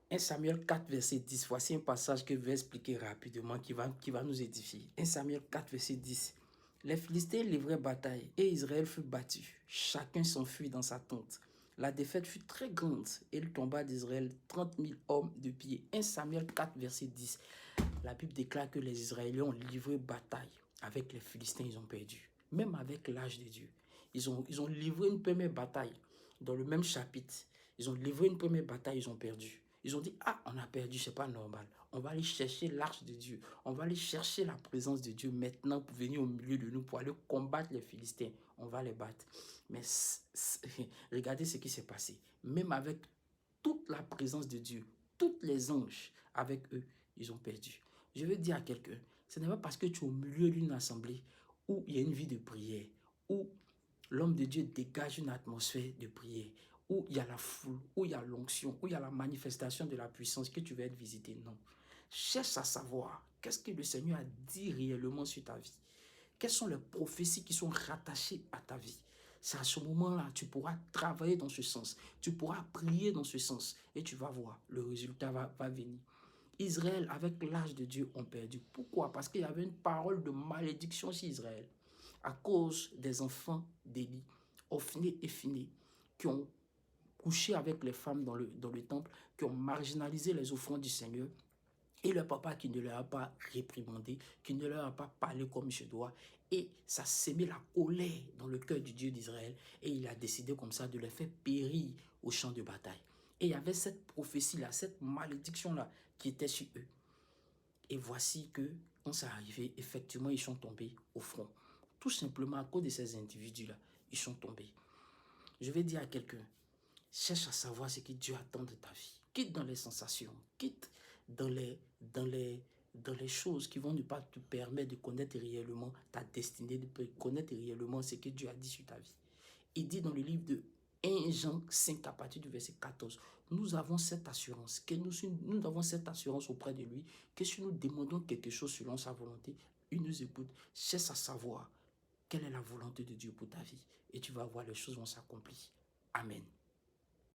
1 Samuel 4, verset 10. Voici un passage que je vais expliquer rapidement qui va nous édifier. 1 Samuel 4, verset 10. Les Philistins livraient bataille et Israël fut battu. Chacun s'enfuit dans sa tente. La défaite fut très grande et il tomba d'Israël 30 000 hommes de pied. 1 Samuel 4, verset 10. La Bible déclare que les Israéliens ont livré bataille. Avec les Philistins, ils ont perdu. Même avec l'âge de Dieu. Ils ont livré une première bataille. Dans le même chapitre, ils ont livré une première bataille, ils ont perdu. Ils ont dit, ah, on a perdu, c'est pas normal. On va aller chercher l'arche de Dieu. On va aller chercher la présence de Dieu maintenant pour venir au milieu de nous, pour aller combattre les Philistins. On va les battre. Mais regardez ce qui s'est passé. Même avec toute la présence de Dieu, tous les anges avec eux, ils ont perdu. Je veux dire à quelqu'un, ce n'est pas parce que tu es au milieu d'une assemblée où il y a une vie de prière, où l'homme de Dieu dégage une atmosphère de prière, où il y a la foule, où il y a l'onction, où il y a la manifestation de la puissance que tu vas être visité. Non. Cherche à savoir qu'est-ce que le Seigneur a dit réellement sur ta vie. Quelles sont les prophéties qui sont rattachées à ta vie? C'est à ce moment-là, tu pourras travailler dans ce sens. Tu pourras prier dans ce sens. Et tu vas voir, le résultat va venir. Israël, avec l'âge de Dieu, ont perdu. Pourquoi? Parce qu'il y avait une parole de malédiction sur Israël. À cause des enfants d'Élie, Ophné et Phiné, qui ont couché avec les femmes dans le temple, qui ont marginalisé les offrandes du Seigneur, et le papa qui ne leur a pas réprimandé, qui ne leur a pas parlé comme il se doit. Et ça sémé la colère dans le cœur du Dieu d'Israël. Et il a décidé comme ça de les faire périr au champ de bataille. Et il y avait cette prophétie-là, cette malédiction-là qui était sur eux. Et voici que, quand ça arrivé, effectivement, ils sont tombés au front. Tout simplement à cause de ces individus-là, ils sont tombés. Je vais dire à quelqu'un, cherche à savoir ce que Dieu attend de ta vie. Quitte dans les sensations, quitte dans les choses qui vont ne pas te permettre de connaître réellement ta destinée, de connaître réellement ce que Dieu a dit sur ta vie. Il dit dans le livre de 1 Jean 5 à partir du verset 14, nous avons cette assurance, que nous avons cette assurance auprès de lui, que si nous demandons quelque chose selon sa volonté, il nous écoute. Cherche à savoir quelle est la volonté de Dieu pour ta vie et tu vas voir les choses vont s'accomplir. Amen.